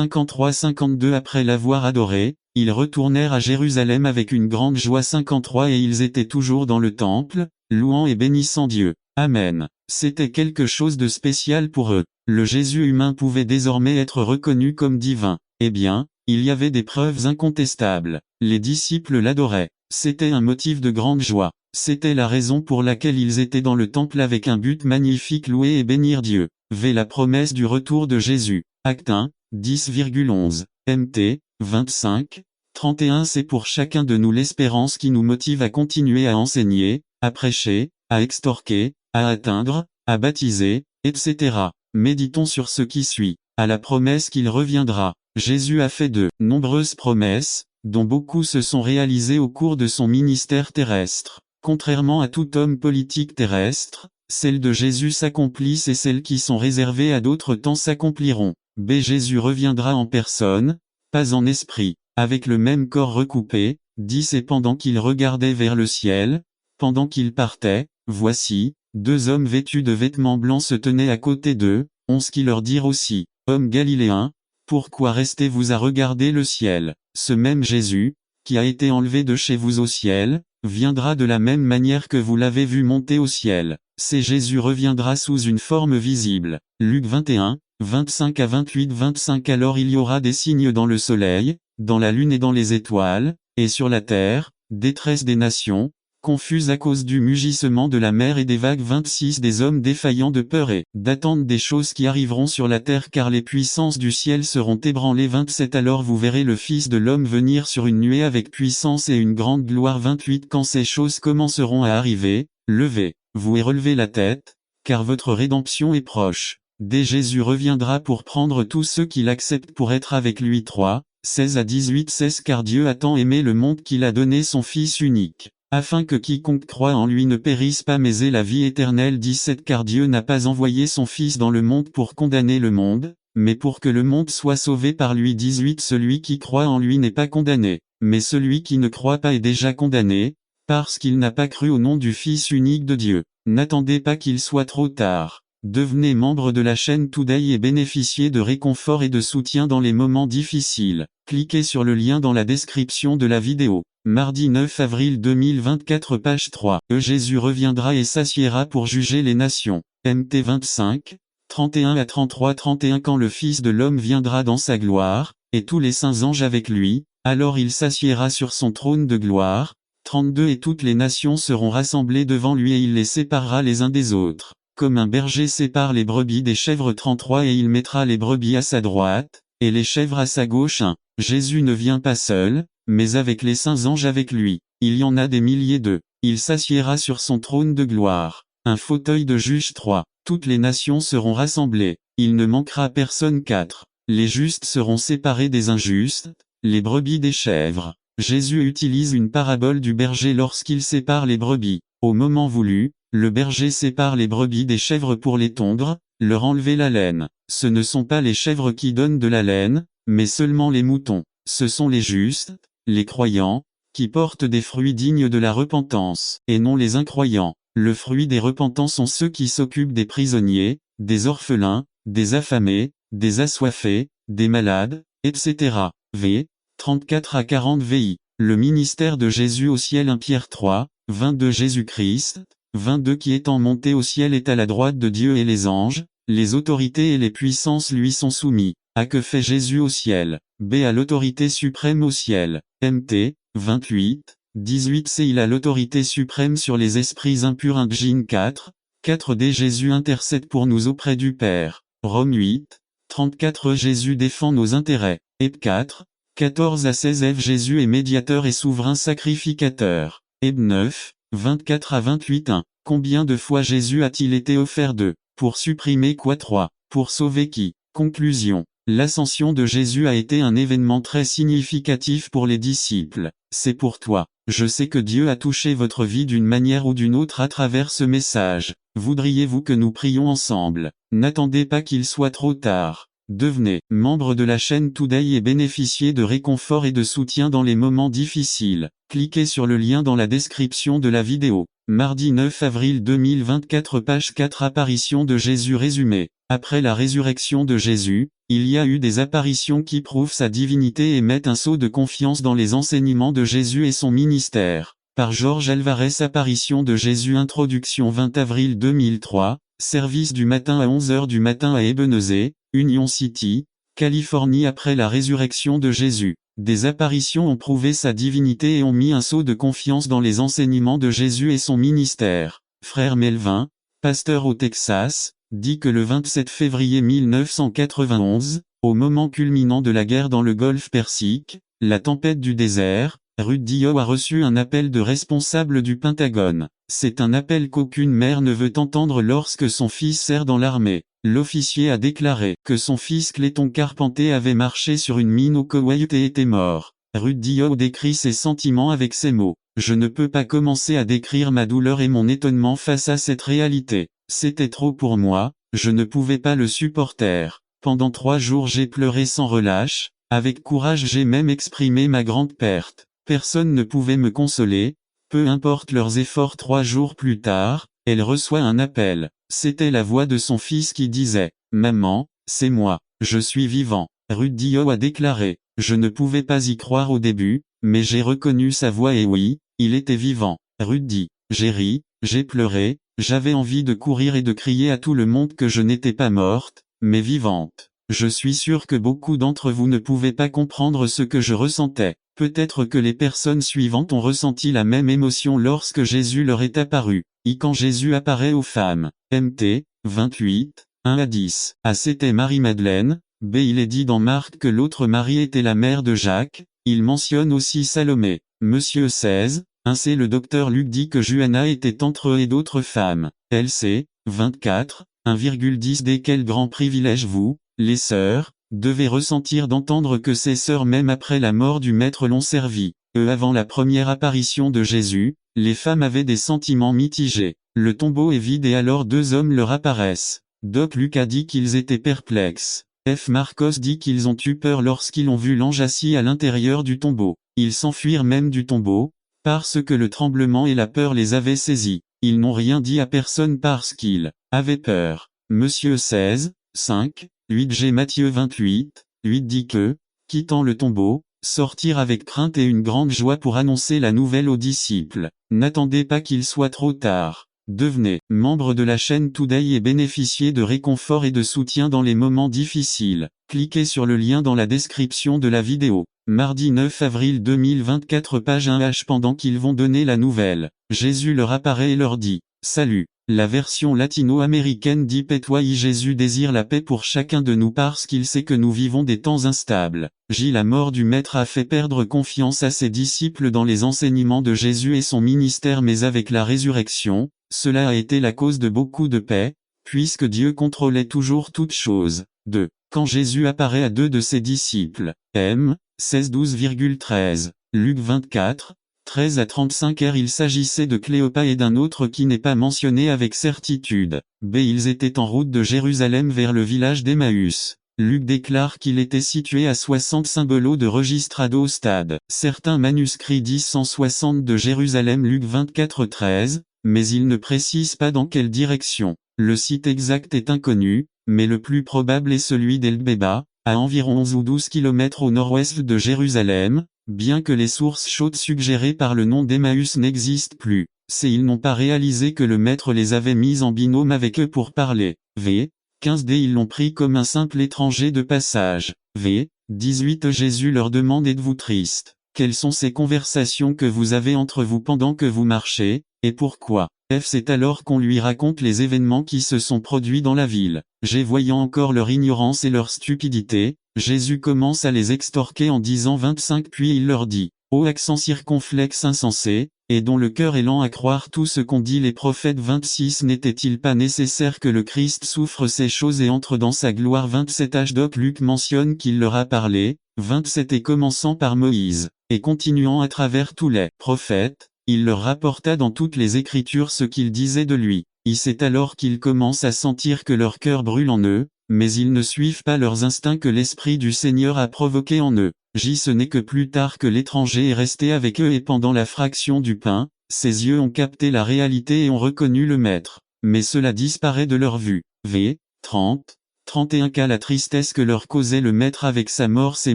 53-52 Après l'avoir adoré, ils retournèrent à Jérusalem avec une grande joie. 53 Et ils étaient toujours dans le temple, louant et bénissant Dieu. Amen. C'était quelque chose de spécial pour eux. Le Jésus humain pouvait désormais être reconnu comme divin. Eh bien, il y avait des preuves incontestables. Les disciples l'adoraient. C'était un motif de grande joie. C'était la raison pour laquelle ils étaient dans le temple avec un but magnifique: louer et bénir Dieu. V. La promesse du retour de Jésus. Acte 1, 10,11. Mt. 25, 31. C'est pour chacun de nous l'espérance qui nous motive à continuer à enseigner, à prêcher, à extorquer, à atteindre, à baptiser, etc. Méditons sur ce qui suit. À la promesse qu'il reviendra. Jésus a fait de nombreuses promesses, dont beaucoup se sont réalisées au cours de son ministère terrestre. Contrairement à tout homme politique terrestre, celles de Jésus s'accomplissent et celles qui sont réservées à d'autres temps s'accompliront. B. Jésus reviendra en personne, pas en esprit, avec le même corps recoupé. 10. Et pendant qu'il regardait vers le ciel, pendant qu'il partait, voici, deux hommes vêtus de vêtements blancs se tenaient à côté d'eux. 11. Qui leur dirent aussi: Hommes galiléens, pourquoi restez-vous à regarder le ciel? Ce même Jésus, qui a été enlevé de chez vous au ciel, viendra de la même manière que vous l'avez vu monter au ciel. C'est Jésus reviendra sous une forme visible. Luc 21, 25 à 28. 25. Alors il y aura des signes dans le soleil, dans la lune et dans les étoiles, et sur la terre, détresse des nations, confuses à cause du mugissement de la mer et des vagues. 26. Des hommes défaillants de peur et d'attente des choses qui arriveront sur la terre, car les puissances du ciel seront ébranlées. 27. Alors vous verrez le Fils de l'homme venir sur une nuée avec puissance et une grande gloire. 28. Quand ces choses commenceront à arriver, levez-vous et relevez la tête, car votre rédemption est proche. Dès Jésus reviendra pour prendre tous ceux qui l'acceptent pour être avec lui. 3, 16 à 18. 16. Car Dieu a tant aimé le monde qu'il a donné son Fils unique, afin que quiconque croit en lui ne périsse pas mais ait la vie éternelle. 17. Car Dieu n'a pas envoyé son Fils dans le monde pour condamner le monde, mais pour que le monde soit sauvé par lui. 18. Celui qui croit en lui n'est pas condamné, mais celui qui ne croit pas est déjà condamné, parce qu'il n'a pas cru au nom du Fils unique de Dieu. N'attendez pas qu'il soit trop tard. Devenez membre de la chaîne Today et bénéficiez de réconfort et de soutien dans les moments difficiles. Cliquez sur le lien dans la description de la vidéo. Mardi 9 avril 2024 page 3. Jésus reviendra et s'assiera pour juger les nations. Mt 25, 31 à 33. 31. Quand le Fils de l'homme viendra dans sa gloire, et tous les saints anges avec lui, alors il s'assiera sur son trône de gloire. 32. Et toutes les nations seront rassemblées devant lui et il les séparera les uns des autres, comme un berger sépare les brebis des chèvres. 33. Et il mettra les brebis à sa droite, et les chèvres à sa gauche. 1. Jésus ne vient pas seul, mais avec les saints anges avec lui. Il y en a des milliers d'eux. Il s'assiera sur son trône de gloire. Un fauteuil de juge. 3. Toutes les nations seront rassemblées. Il ne manquera personne. 4. Les justes seront séparés des injustes, les brebis des chèvres. Jésus utilise une parabole du berger lorsqu'il sépare les brebis. Au moment voulu, le berger sépare les brebis des chèvres pour les tondre, leur enlever la laine. Ce ne sont pas les chèvres qui donnent de la laine, mais seulement les moutons. Ce sont les justes, les croyants, qui portent des fruits dignes de la repentance, et non les incroyants. Le fruit des repentants sont ceux qui s'occupent des prisonniers, des orphelins, des affamés, des assoiffés, des malades, etc. V. 34 à 40 VI. Le ministère de Jésus au ciel. 1 Pierre 3, 22. Jésus-Christ, 22. Qui étant monté au ciel est à la droite de Dieu et les anges, les autorités et les puissances lui sont soumis. A. Que fait Jésus au ciel? B. A l'autorité suprême au ciel. Mt. 28, 18. C. Il a l'autorité suprême sur les esprits impurs. 1 Jean 4, 4. D. Jésus intercède pour nous auprès du Père. Rome 8, 34. Jésus défend nos intérêts. Heb 4, 14 à 16. F. Jésus est médiateur et souverain sacrificateur. Heb 9, 24 à 28. 1. Combien de fois Jésus a-t-il été offert de pour supprimer quoi? 3. Pour sauver qui? Conclusion. L'ascension de Jésus a été un événement très significatif pour les disciples. C'est pour toi. Je sais que Dieu a touché votre vie d'une manière ou d'une autre à travers ce message. Voudriez-vous que nous prions ensemble? N'attendez pas qu'il soit trop tard. Devenez membre de la chaîne Today et bénéficiez de réconfort et de soutien dans les moments difficiles. Cliquez sur le lien dans la description de la vidéo. Mardi 9 avril 2024 page 4. Apparition de Jésus résumé. Après la résurrection de Jésus, il y a eu des apparitions qui prouvent sa divinité et mettent un sceau de confiance dans les enseignements de Jésus et son ministère. Par Georges Alvarez. Apparition de Jésus. Introduction 20 avril 2003, service du matin à 11h du matin à Ebenezer, Union City, Californie. Après la résurrection de Jésus, des apparitions ont prouvé sa divinité et ont mis un sceau de confiance dans les enseignements de Jésus et son ministère. Frère Melvin, pasteur au Texas, dit que le 27 février 1991, au moment culminant de la guerre dans le Golfe Persique, la tempête du désert, Rudy Howe a reçu un appel de responsable du Pentagone. C'est un appel qu'aucune mère ne veut entendre lorsque son fils sert dans l'armée. L'officier a déclaré que son fils Clayton Carpenter avait marché sur une mine au Koweït et était mort. Rudy Howe décrit ses sentiments avec ces mots. Je ne peux pas commencer à décrire ma douleur et mon étonnement face à cette réalité. C'était trop pour moi, je ne pouvais pas le supporter. Pendant 3 jours j'ai pleuré sans relâche, avec courage j'ai même exprimé ma grande perte. Personne ne pouvait me consoler, peu importe leurs efforts. 3 jours plus tard, elle reçoit un appel. C'était la voix de son fils qui disait « Maman, c'est moi, je suis vivant ». Rudy Howe a déclaré « Je ne pouvais pas y croire au début, mais j'ai reconnu sa voix et oui, il était vivant ». Rudy, j'ai ri, j'ai pleuré, j'avais envie de courir et de crier à tout le monde que je n'étais pas morte, mais vivante. Je suis sûr que beaucoup d'entre vous ne pouvaient pas comprendre ce que je ressentais. Peut-être que les personnes suivantes ont ressenti la même émotion lorsque Jésus leur est apparu. Quand Jésus apparaît aux femmes. Mt. 28, 1-10. A. C'était Marie-Madeleine. B. Il est dit dans Marc que l'autre Marie était la mère de Jacques. Il mentionne aussi Salomé. Monsieur 16, 1c. Le docteur Luc dit que Juana était entre eux et d'autres femmes. LC. 24, 1,10 D. Quel grand privilège vous, les sœurs, devez ressentir d'entendre que ces sœurs même après la mort du Maître l'ont servi. Avant la première apparition de Jésus, les femmes avaient des sentiments mitigés. Le tombeau est vide et alors 2 hommes leur apparaissent. Doc Luc a dit qu'ils étaient perplexes. F. Marcos dit qu'ils ont eu peur lorsqu'ils ont vu l'ange assis à l'intérieur du tombeau. Ils s'enfuirent même du tombeau, parce que le tremblement et la peur les avaient saisis. Ils n'ont rien dit à personne parce qu'ils avaient peur. Monsieur 16, 5, 8 G. Matthieu 28, 8 dit que, quittant le tombeau, sortir avec crainte et une grande joie pour annoncer la nouvelle aux disciples. N'attendez pas qu'il soit trop tard. Devenez membre de la chaîne Today et bénéficiez de réconfort et de soutien dans les moments difficiles. Cliquez sur le lien dans la description de la vidéo. Mardi 9 avril 2024 page 1h. Pendant qu'ils vont donner la nouvelle, Jésus leur apparaît et leur dit « Salut ». La version latino-américaine dit « Paix-toi ». Jésus désire la paix pour chacun de nous parce qu'il sait que nous vivons des temps instables. La mort du Maître a fait perdre confiance à ses disciples dans les enseignements de Jésus et son ministère, mais avec la résurrection, cela a été la cause de beaucoup de paix, puisque Dieu contrôlait toujours toutes choses. 2. Quand Jésus apparaît à 2 de ses disciples, M. 16 12,13, Luc 24, 13-35 R. Il s'agissait de Cléopas et d'un autre qui n'est pas mentionné avec certitude. B. Ils étaient en route de Jérusalem vers le village d'Emmaüs. Luc déclare qu'il était situé à 60 Symbolo de Registrado Stade. Certains manuscrits disent 160 de Jérusalem. Luc 24 13, mais il ne précise pas dans quelle direction. Le site exact est inconnu, mais le plus probable est celui d'El-Beba, à environ 11 ou 12 km au nord-ouest de Jérusalem, bien que les sources chaudes suggérées par le nom d'Emmaüs n'existent plus. Ils n'ont pas réalisé que le Maître les avait mis en binôme avec eux pour parler. V. 15d. Ils l'ont pris comme un simple étranger de passage. V. 18. Jésus leur demande: êtes-vous triste? Quelles sont ces conversations que vous avez entre vous pendant que vous marchez, et pourquoi? C'est alors qu'on lui raconte les événements qui se sont produits dans la ville. Voyant encore leur ignorance et leur stupidité, Jésus commence à les extorquer en disant 25 puis il leur dit, ô accent circonflexe insensé, et dont le cœur est lent à croire tout ce qu'ont dit les prophètes. 26 N'était-il pas nécessaire que le Christ souffre ces choses et entre dans sa gloire? 27 H. Luc mentionne qu'il leur a parlé, 27 et commençant par Moïse, et continuant à travers tous les prophètes, il leur rapporta dans toutes les Écritures ce qu'ils disaient de lui. C'est alors qu'ils commencent à sentir que leur cœur brûle en eux, mais ils ne suivent pas leurs instincts que l'Esprit du Seigneur a provoqués en eux. Ce n'est que plus tard que l'étranger est resté avec eux et pendant la fraction du pain, ses yeux ont capté la réalité et ont reconnu le Maître. Mais cela disparaît de leur vue. V. 30. 31 Car la tristesse que leur causait le maître avec sa mort s'est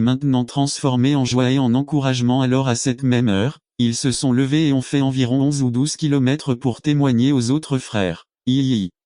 maintenant transformée en joie et en encouragement. Alors à cette même heure, ils se sont levés et ont fait environ 11 ou 12 kilomètres pour témoigner aux autres frères.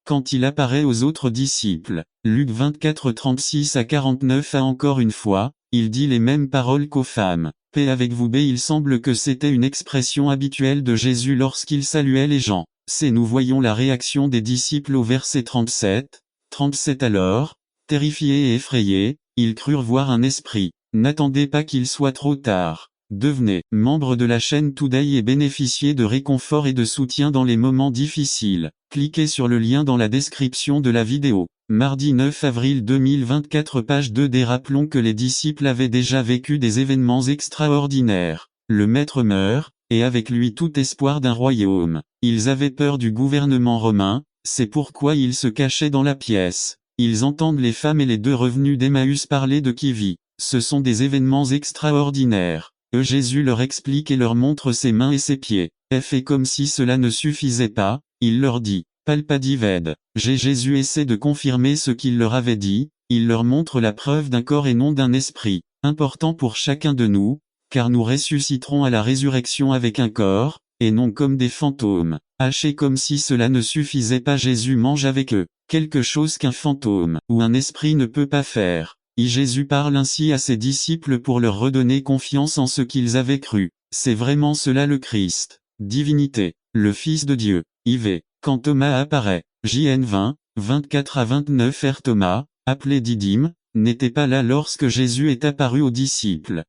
Quand il apparaît aux autres disciples, Luc 24 36 à 49 encore une fois, il dit les mêmes paroles qu'aux femmes. Paix avec vous. Il semble que c'était une expression habituelle de Jésus lorsqu'il saluait les gens. Nous voyons la réaction des disciples au verset 37. 37 Alors, terrifiés et effrayés, ils crurent voir un esprit. N'attendez pas qu'il soit trop tard. Devenez membre de la chaîne Today et bénéficiez de réconfort et de soutien dans les moments difficiles. Cliquez sur le lien dans la description de la vidéo. Mardi 9 avril 2024 page 2d. Rappelons que les disciples avaient déjà vécu des événements extraordinaires. Le maître meurt, et avec lui tout espoir d'un royaume. Ils avaient peur du gouvernement romain, c'est pourquoi ils se cachaient dans la pièce. Ils entendent les femmes et les deux revenus d'Emmaüs parler de qui vit. Ce sont des événements extraordinaires. Jésus leur explique et leur montre ses mains et ses pieds. Et comme si cela ne suffisait pas, il leur dit, Palpadived. Jésus essaie de confirmer ce qu'il leur avait dit, il leur montre la preuve d'un corps et non d'un esprit. Important pour chacun de nous, car nous ressusciterons à la résurrection avec un corps, et non comme des fantômes. Et comme si cela ne suffisait pas, Jésus mange avec eux, quelque chose qu'un fantôme ou un esprit ne peut pas faire. Jésus parle ainsi à ses disciples pour leur redonner confiance en ce qu'ils avaient cru. C'est vraiment cela le Christ, divinité, le Fils de Dieu. Quand Thomas apparaît, JN 20, 24 à 29 Thomas, appelé Didyme, n'était pas là lorsque Jésus est apparu aux disciples.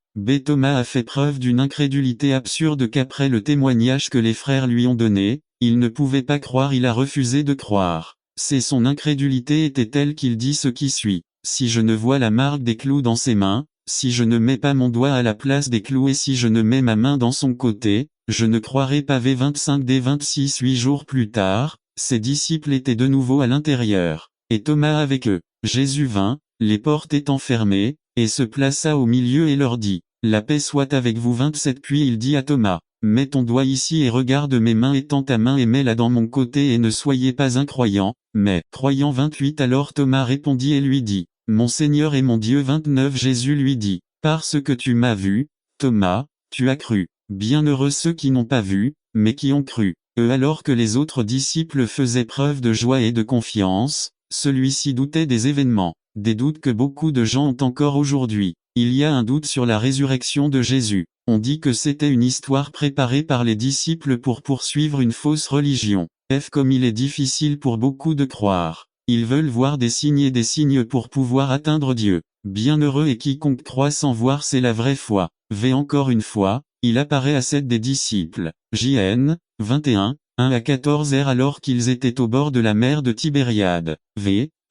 Thomas a fait preuve d'une incrédulité absurde qu'après le témoignage que les frères lui ont donné, il ne pouvait pas croire, il a refusé de croire. Son incrédulité était telle qu'il dit ce qui suit. Si je ne vois la marque des clous dans ses mains, si je ne mets pas mon doigt à la place des clous et si je ne mets ma main dans son côté, je ne croirai pas. 25d 26 8 jours plus tard, ses disciples étaient de nouveau à l'intérieur, et Thomas avec eux. Jésus vint, les portes étant fermées, et se plaça au milieu et leur dit, la paix soit avec vous. 27 Puis il dit à Thomas, mets ton doigt ici et regarde mes mains, et tends ta main et mets-la dans mon côté et ne soyez pas incroyant, mais croyant. 28 Alors Thomas répondit et lui dit, mon Seigneur et mon Dieu. 29 Jésus lui dit, parce que tu m'as vu, Thomas, tu as cru. Bienheureux ceux qui n'ont pas vu, mais qui ont cru. Alors que les autres disciples faisaient preuve de joie et de confiance, celui-ci doutait des événements, des doutes que beaucoup de gens ont encore aujourd'hui. Il y a un doute sur la résurrection de Jésus. On dit que c'était une histoire préparée par les disciples pour poursuivre une fausse religion. Comme il est difficile pour beaucoup de croire. Ils veulent voir des signes pour pouvoir atteindre Dieu. Bienheureux et quiconque croit sans voir, c'est la vraie foi. Encore une fois, il apparaît à 7 des disciples. JN, 21, 1 à 14 alors qu'ils étaient au bord de la mer de Tibériade.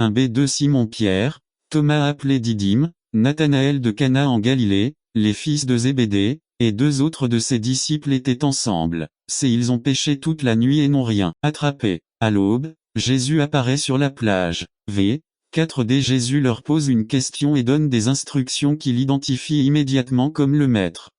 1b2 Simon-Pierre, Thomas appelé Didyme, Nathanaël de Cana en Galilée, les fils de Zébédée, et 2 autres de ses disciples étaient ensemble. Ils ont pêché toute la nuit et n'ont rien attrapé. À l'aube, Jésus apparaît sur la plage. 4d Jésus leur pose une question et donne des instructions qu'il identifie immédiatement comme le maître.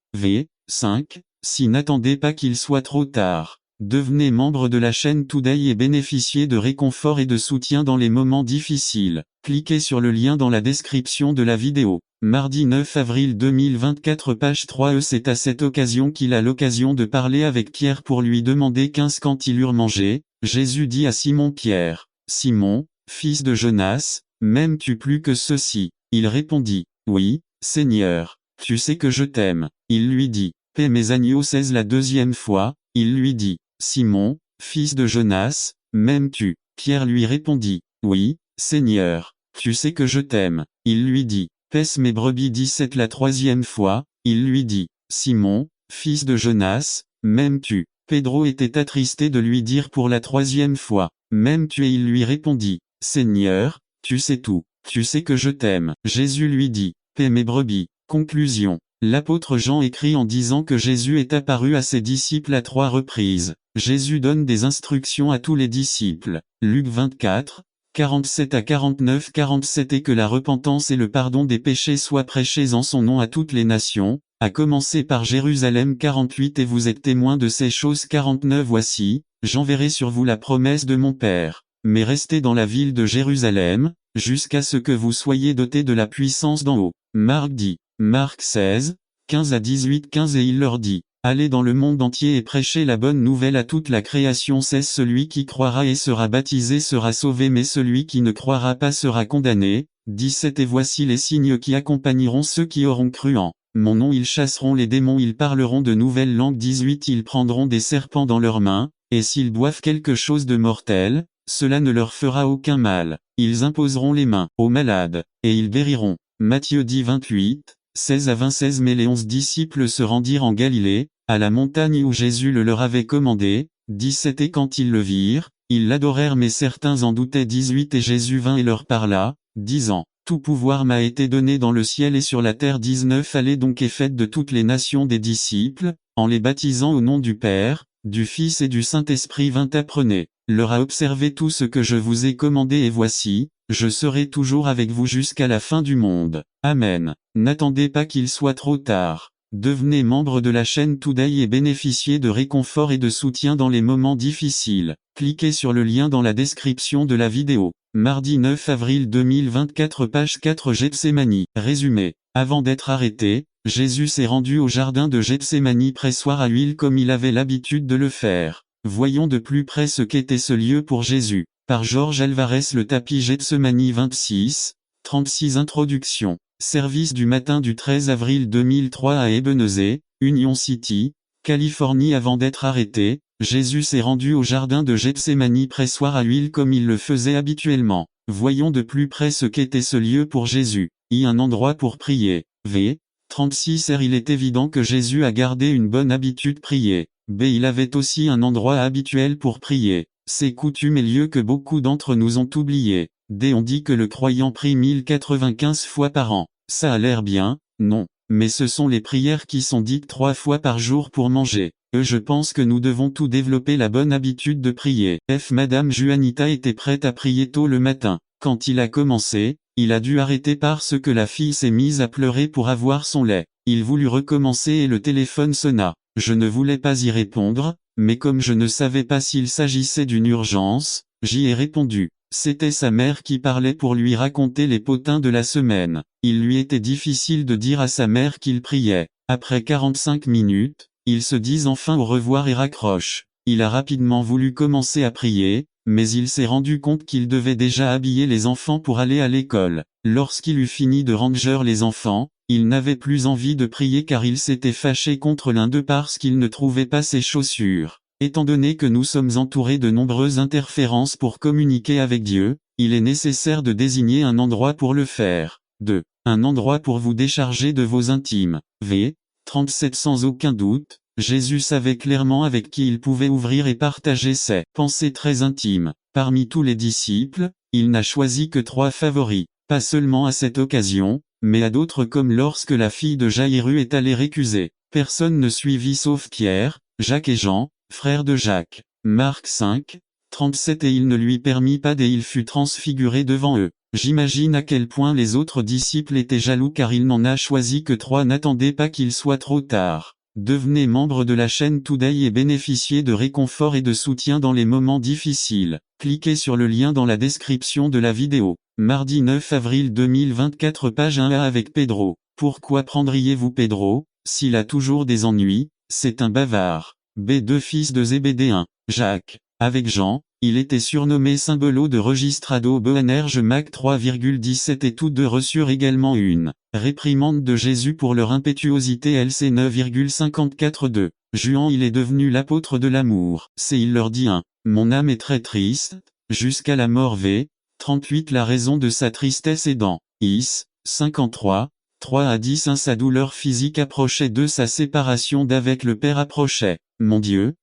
5. Si n'attendez pas qu'il soit trop tard. Devenez membre de la chaîne Today et bénéficiez de réconfort et de soutien dans les moments difficiles. Cliquez sur le lien dans la description de la vidéo. Mardi 9 avril 2024 page 3 C'est à cette occasion qu'il a l'occasion de parler avec Pierre pour lui demander 15 Quand ils eurent mangé, Jésus dit à Simon-Pierre, Simon, fils de Jonas, m'aimes-tu plus que ceux-ci? Il répondit, oui, Seigneur, tu sais que je t'aime. Il lui dit, paie mes agneaux. 16 La deuxième fois, il lui dit, Simon, fils de Jonas, m'aimes-tu? Pierre lui répondit, oui, Seigneur, tu sais que je t'aime. Il lui dit, paisse mes brebis. 17 La troisième fois, il lui dit, Simon, fils de Jonas, m'aimes-tu? Pedro était attristé de lui dire pour la troisième fois, m'aimes-tu? Et il lui répondit, Seigneur, tu sais tout, tu sais que je t'aime. Jésus lui dit, paie mes brebis. Conclusion. L'apôtre Jean écrit en disant que Jésus est apparu à ses disciples à 3 reprises. Jésus donne des instructions à tous les disciples. Luc 24, 47 à 49 47 Et que la repentance et le pardon des péchés soient prêchés en son nom à toutes les nations, à commencer par Jérusalem. 48 Et vous êtes témoins de ces choses. 49 Voici, j'enverrai sur vous la promesse de mon Père. Mais restez dans la ville de Jérusalem, jusqu'à ce que vous soyez dotés de la puissance d'en haut. Marc dit. Marc 16, 15 à 18-15 Et il leur dit, allez dans le monde entier et prêchez la bonne nouvelle à toute la création. 16 Celui qui croira et sera baptisé sera sauvé, mais celui qui ne croira pas sera condamné. 17 Et voici les signes qui accompagneront ceux qui auront cru en mon nom. Ils chasseront les démons, ils parleront de nouvelles langues. 18 Ils prendront des serpents dans leurs mains, et s'ils boivent quelque chose de mortel, cela ne leur fera aucun mal. Ils imposeront les mains aux malades, et ils guériront. Matthieu 10 28, 16 à 26 Mais les 11 disciples se rendirent en Galilée, à la montagne où Jésus le leur avait commandé. 17 Et quand ils le virent, ils l'adorèrent, mais certains en doutaient. 18 Et Jésus vint et leur parla, disant, tout pouvoir m'a été donné dans le ciel et sur la terre. 19 Allez donc et faites de toutes les nations des disciples, en les baptisant au nom du Père, du Fils et du Saint-Esprit. 20 Apprenez leur à observer tout ce que je vous ai commandé, et voici, je serai toujours avec vous jusqu'à la fin du monde. Amen. N'attendez pas qu'il soit trop tard. Devenez membre de la chaîne Today et bénéficiez de réconfort et de soutien dans les moments difficiles. Cliquez sur le lien dans la description de la vidéo. Mardi 9 avril 2024 Page 4 Gethsémani. Résumé. Avant d'être arrêté, Jésus s'est rendu au jardin de Gethsémani pressoir à l'huile comme il avait l'habitude de le faire. Voyons de plus près ce qu'était ce lieu pour Jésus. Par Georges Alvarez. Le tapis Gethsémani 26, 36 Introduction. Service du matin du 13 avril 2003 à Ebenezer, Union City, Californie. Avant d'être arrêté, Jésus s'est rendu au jardin de Gethsémani pressoir à l'huile comme il le faisait habituellement. Voyons de plus près ce qu'était ce lieu pour Jésus. Un endroit pour prier. V. 36 Il est évident que Jésus a gardé une bonne habitude prier. B. Il avait aussi un endroit habituel pour prier. C. Coutumes et lieux que beaucoup d'entre nous ont oubliés. D. On dit que le croyant prie 1095 fois par an. Ça a l'air bien, non. Mais ce sont les prières qui sont dites 3 fois par jour pour manger. Je pense que nous devons tous développer la bonne habitude de prier. F. Madame Juanita était prête à prier tôt le matin. Quand il a commencé, il a dû arrêter parce que la fille s'est mise à pleurer pour avoir son lait. Il voulut recommencer et le téléphone sonna. Je ne voulais pas y répondre, mais comme je ne savais pas s'il s'agissait d'une urgence, j'y ai répondu. C'était sa mère qui parlait pour lui raconter les potins de la semaine. Il lui était difficile de dire à sa mère qu'il priait. Après 45 minutes, ils se disent enfin au revoir et raccrochent. Il a rapidement voulu commencer à prier, mais il s'est rendu compte qu'il devait déjà habiller les enfants pour aller à l'école. Lorsqu'il eut fini de ranger les enfants, il n'avait plus envie de prier car il s'était fâché contre l'un d'eux parce qu'il ne trouvait pas ses chaussures. Étant donné que nous sommes entourés de nombreuses interférences pour communiquer avec Dieu, il est nécessaire de désigner un endroit pour le faire. 2. Un endroit pour vous décharger de vos intimes. V. 37 Sans aucun doute, Jésus savait clairement avec qui il pouvait ouvrir et partager ses pensées très intimes. Parmi tous les disciples, il n'a choisi que 3 favoris. Pas seulement à cette occasion, mais à d'autres comme lorsque la fille de Jaïru est allée récuser. Personne ne suivit sauf Pierre, Jacques et Jean, frères de Jacques. Marc 5, 37 Et il ne lui permit pas et il fut transfiguré devant eux. J'imagine à quel point les autres disciples étaient jaloux car il n'en a choisi que 3. N'attendez pas qu'il soit trop tard. Devenez membre de la chaîne Today et bénéficiez de réconfort et de soutien dans les moments difficiles. Cliquez sur le lien dans la description de la vidéo. Mardi 9 avril 2024 Page 1a avec Pedro. Pourquoi prendriez-vous Pedro, s'il a toujours des ennuis? C'est un bavard. B. 2 fils de Zébédée 1. Jacques. Avec Jean, il était surnommé Symbolo de Registrado Boanerges Mac 3,17 et tous deux reçurent également une réprimande de Jésus pour leur impétuosité LC 9,54 Juan il est devenu l'apôtre de l'amour. C. Il leur dit 1. Mon âme est très triste, jusqu'à la mort. V. 38 La raison de sa tristesse est dans Is. 53. 3 à 10 1 Sa douleur physique approchait. 2 Sa séparation d'avec le Père approchait. Mon Dieu,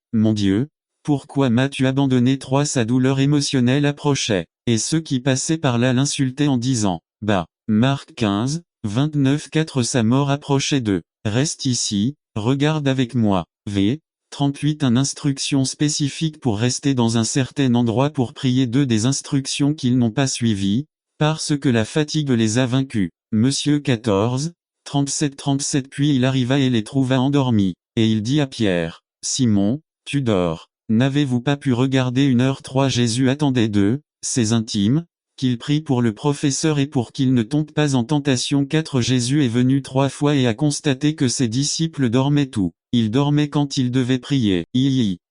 pourquoi m'as-tu abandonné? 3 Sa douleur émotionnelle approchait, et ceux qui passaient par là l'insultaient en disant, bah. Marc 15, 29 4 Sa mort approchait. 2 Reste ici, regarde avec moi. V. 38 Une instruction spécifique pour rester dans un certain endroit pour prier. 2 Des instructions qu'ils n'ont pas suivies, parce que la fatigue les a vaincus. Monsieur 14, 37 Puis il arriva et les trouva endormis, et il dit à Pierre, Simon, tu dors. N'avez-vous pas pu regarder 1 heure? 3 Jésus attendait d'eux, ses intimes, qu'il prie pour le professeur et pour qu'il ne tombe pas en tentation. 4. Jésus est venu 3 fois et a constaté que ses disciples dormaient tout. Ils dormaient quand ils devaient prier.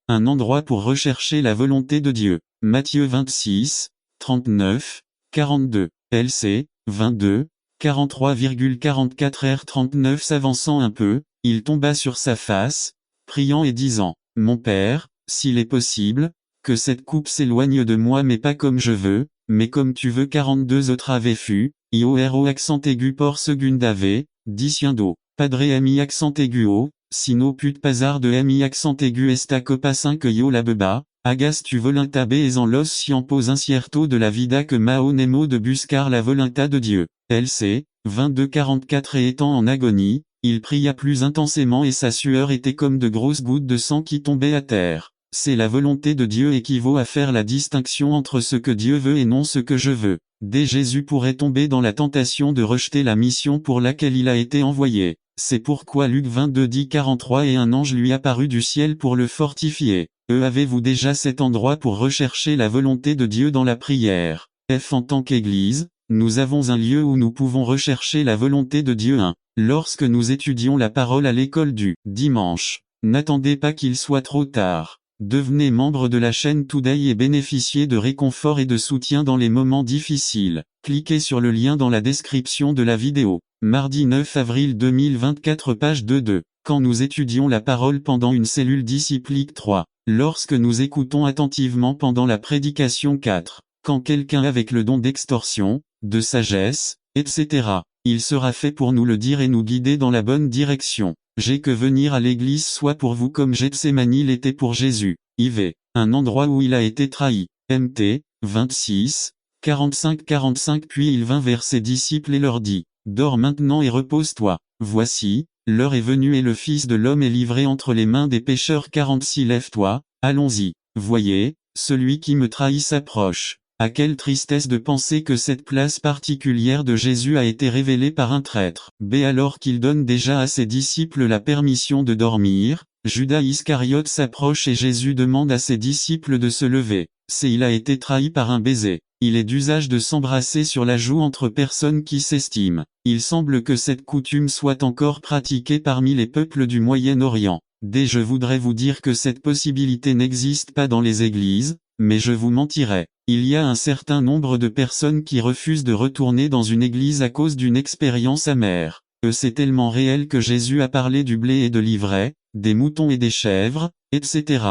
Un endroit pour rechercher la volonté de Dieu. Matthieu 26, 39, 42. LC, 22, 43,44 R 39. S'avançant un peu, il tomba sur sa face, priant et disant, « Mon Père, s'il est possible, que cette coupe s'éloigne de moi mais pas comme je veux, mais comme tu veux. » 42 autres avaient fu, IORO accent aigu por segundave, diciendo, Padre ami accent aigu o, sino put pasar de ami accent aigu esta copa 5 yo la beba, agas tu voluntabe es en los siempos incierto de la vida que mao nemo de buscar la volunta de Dieu. LC, 22-44. Et étant en agonie, il pria plus intensément et sa sueur était comme de grosses gouttes de sang qui tombaient à terre. C'est la volonté de Dieu équivaut à faire la distinction entre ce que Dieu veut et non ce que je veux. Jésus pourrait tomber dans la tentation de rejeter la mission pour laquelle il a été envoyé. C'est pourquoi Luc 22 dit 43 et un ange lui apparut du ciel pour le fortifier. Avez-vous déjà cet endroit pour rechercher la volonté de Dieu dans la prière? En tant qu'Église, nous avons un lieu où nous pouvons rechercher la volonté de Dieu. 1. Lorsque nous étudions la parole à l'école du dimanche, n'attendez pas qu'il soit trop tard. Devenez membre de la chaîne Today et bénéficiez de réconfort et de soutien dans les moments difficiles. Cliquez sur le lien dans la description de la vidéo. Mardi 9 avril 2024 page 2. Quand nous étudions la parole pendant une cellule disciplique 3. Lorsque nous écoutons attentivement pendant la prédication 4. Quand quelqu'un avec le don d'extorsion, de sagesse, etc. Il sera fait pour nous le dire et nous guider dans la bonne direction. J'ai que venir à l'église soit pour vous comme Gethsémani l'était pour Jésus. IV. Un endroit où il a été trahi. MT, 26, 45-45. Puis il vint vers ses disciples et leur dit, « Dors maintenant et repose-toi. Voici, l'heure est venue et le Fils de l'homme est livré entre les mains des pécheurs. 46. Lève-toi, allons-y. Voyez, celui qui me trahit s'approche. » À quelle tristesse de penser que cette place particulière de Jésus a été révélée par un traître. Alors qu'il donne déjà à ses disciples la permission de dormir, Judas Iscariote s'approche et Jésus demande à ses disciples de se lever. Il a été trahi par un baiser. Il est d'usage de s'embrasser sur la joue entre personnes qui s'estiment. Il semble que cette coutume soit encore pratiquée parmi les peuples du Moyen-Orient. Je voudrais vous dire que cette possibilité n'existe pas dans les églises, mais je vous mentirais. Il y a un certain nombre de personnes qui refusent de retourner dans une église à cause d'une expérience amère. C'est tellement réel que Jésus a parlé du blé et de l'ivraie, des moutons et des chèvres, etc.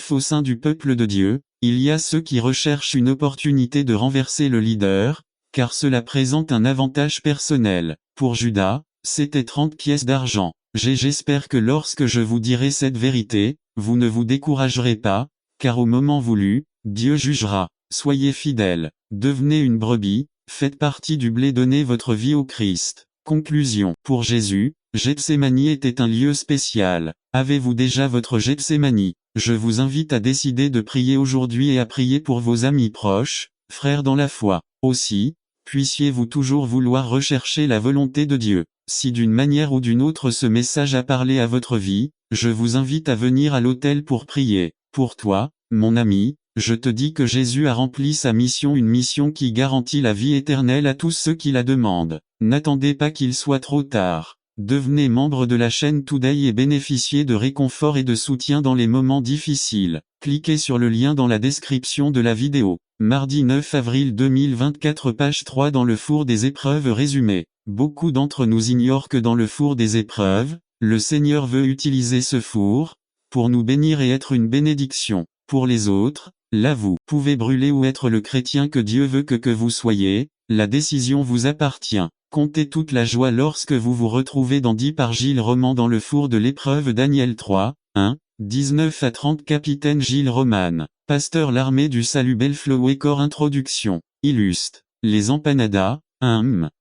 Au sein du peuple de Dieu, il y a ceux qui recherchent une opportunité de renverser le leader, car cela présente un avantage personnel. Pour Judas, c'était 30 pièces d'argent. J'espère que lorsque je vous dirai cette vérité, vous ne vous découragerez pas, car au moment voulu, Dieu jugera. Soyez fidèles, devenez une brebis, faites partie du blé, donnez votre vie au Christ. Conclusion. Pour Jésus, Gethsémani était un lieu spécial. Avez-vous déjà votre Gethsémani? Je vous invite à décider de prier aujourd'hui et à prier pour vos amis proches, frères dans la foi. Aussi, puissiez-vous toujours vouloir rechercher la volonté de Dieu. Si d'une manière ou d'une autre ce message a parlé à votre vie, je vous invite à venir à l'autel pour prier. Pour toi, mon ami, je te dis que Jésus a rempli sa mission, une mission qui garantit la vie éternelle à tous ceux qui la demandent. N'attendez pas qu'il soit trop tard. Devenez membre de la chaîne Today et bénéficiez de réconfort et de soutien dans les moments difficiles. Cliquez sur le lien dans la description de la vidéo. Mardi 9 avril 2024 page 3 dans le four des épreuves résumé. Beaucoup d'entre nous ignorent que dans le four des épreuves, le Seigneur veut utiliser ce four pour nous bénir et être une bénédiction. Pour les autres, là vous pouvez brûler ou être le chrétien que Dieu veut que vous soyez, la décision vous appartient. Comptez toute la joie lorsque vous vous retrouvez dans 10 par Gilles Roman dans le four de l'épreuve. Daniel 3, 1, 19 à 30. Capitaine Gilles Roman, pasteur l'armée du salut Bellflower Corps. Introduction. Illustre. Les empanadas,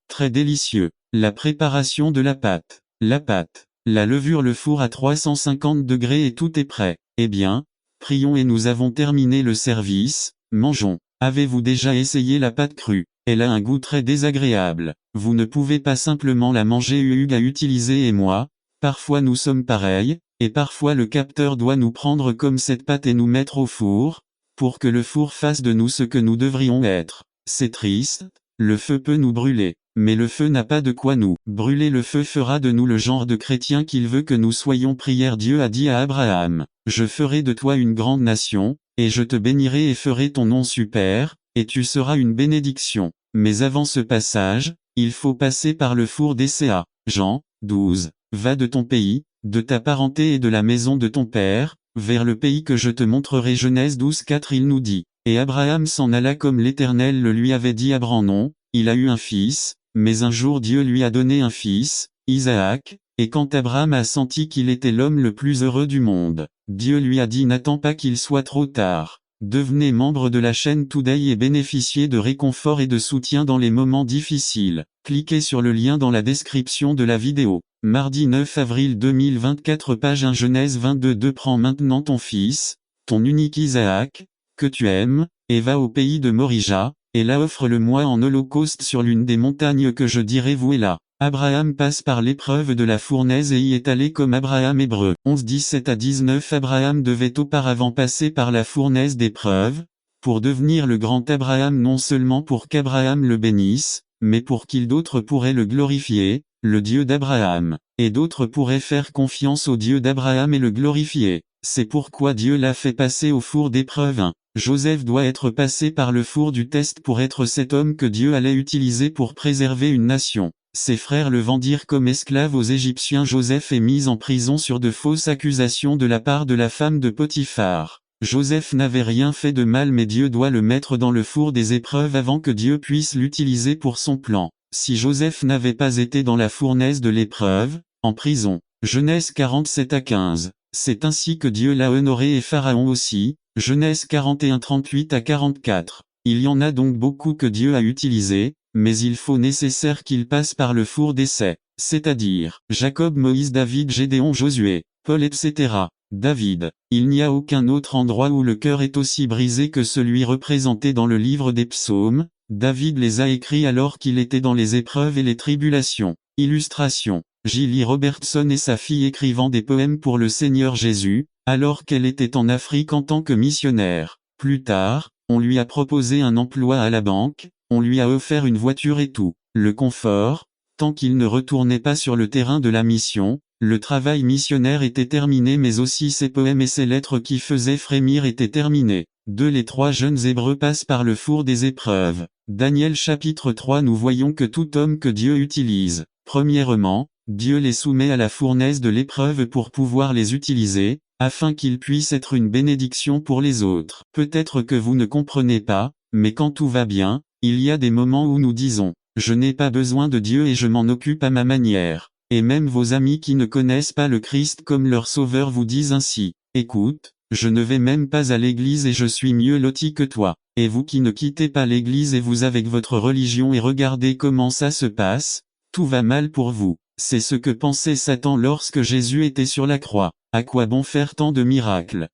très délicieux. La préparation de la pâte. La pâte. La levure, le four à 350 degrés et tout est prêt. Eh bien, prions et nous avons terminé le service, mangeons. Avez-vous déjà essayé la pâte crue? Elle a un goût très désagréable. Vous ne pouvez pas simplement la manger. Hugues a utilisé et moi, parfois nous sommes pareils, et parfois le capteur doit nous prendre comme cette pâte et nous mettre au four, pour que le four fasse de nous ce que nous devrions être. C'est triste, le feu peut nous brûler. Mais le feu n'a pas de quoi nous brûler. Le feu fera de nous le genre de chrétiens qu'il veut que nous soyons. Prière. Dieu a dit à Abraham, je ferai de toi une grande nation, et je te bénirai et ferai ton nom super, et tu seras une bénédiction. Mais avant ce passage, il faut passer par le four d'Essea. Jean 12. Va de ton pays, de ta parenté et de la maison de ton père, vers le pays que je te montrerai. Genèse 12:4. Il nous dit, et Abraham s'en alla comme l'Éternel le lui avait dit. Abraham non, il a eu un fils, mais un jour Dieu lui a donné un fils, Isaac, et quand Abraham a senti qu'il était l'homme le plus heureux du monde, Dieu lui a dit n'attends pas qu'il soit trop tard. Devenez membre de la chaîne Today et bénéficiez de réconfort et de soutien dans les moments difficiles. Cliquez sur le lien dans la description de la vidéo. Mardi 9 avril 2024 page 1 Genèse 22:2 Prends maintenant ton fils, ton unique Isaac, que tu aimes, et va au pays de Morija, et là offre-le-moi en holocauste sur l'une des montagnes que je dirai vous. Et là, Abraham passe par l'épreuve de la fournaise et y est allé comme Abraham. Hébreux 11:17-19 Abraham devait auparavant passer par la fournaise d'épreuve, pour devenir le grand Abraham, non seulement pour qu'Abraham le bénisse, mais pour qu'il d'autres pourraient le glorifier, le Dieu d'Abraham, et d'autres pourraient faire confiance au Dieu d'Abraham et le glorifier. C'est pourquoi Dieu l'a fait passer au four d'épreuve. 1. Joseph doit être passé par le four du test pour être cet homme que Dieu allait utiliser pour préserver une nation. Ses frères le vendirent comme esclave aux Égyptiens. Joseph est mis en prison sur de fausses accusations de la part de la femme de Potiphar. Joseph n'avait rien fait de mal, mais Dieu doit le mettre dans le four des épreuves avant que Dieu puisse l'utiliser pour son plan. Si Joseph n'avait pas été dans la fournaise de l'épreuve, en prison. Genèse 47-15. C'est ainsi que Dieu l'a honoré et Pharaon aussi. Genèse 41-38-44. Il y en a donc beaucoup que Dieu a utilisés, mais il faut nécessaire qu'ils passent par le four d'essai, c'est-à-dire Jacob, Moïse, David, Gédéon, Josué, Paul, etc. David. Il n'y a aucun autre endroit où le cœur est aussi brisé que celui représenté dans le livre des psaumes. David les a écrits alors qu'il était dans les épreuves et les tribulations. Illustration. J. Robertson et sa fille écrivant des poèmes pour le Seigneur Jésus, alors qu'elle était en Afrique en tant que missionnaire. Plus tard, on lui a proposé un emploi à la banque, on lui a offert une voiture et tout. Le confort, tant qu'il ne retournait pas sur le terrain de la mission, le travail missionnaire était terminé, mais aussi ses poèmes et ses lettres qui faisaient frémir étaient terminés. 2. Les 3 jeunes Hébreux passent par le four des épreuves. Daniel chapitre 3. Nous voyons que tout homme que Dieu utilise, premièrement, Dieu les soumet à la fournaise de l'épreuve pour pouvoir les utiliser, afin qu'ils puissent être une bénédiction pour les autres. Peut-être que vous ne comprenez pas, mais quand tout va bien, il y a des moments où nous disons, je n'ai pas besoin de Dieu et je m'en occupe à ma manière. Et même vos amis qui ne connaissent pas le Christ comme leur sauveur vous disent ainsi, écoute, je ne vais même pas à l'église et je suis mieux loti que toi. Et vous qui ne quittez pas l'église et vous avec votre religion et regardez comment ça se passe, tout va mal pour vous. C'est ce que pensait Satan lorsque Jésus était sur la croix. À quoi bon faire tant de miracles?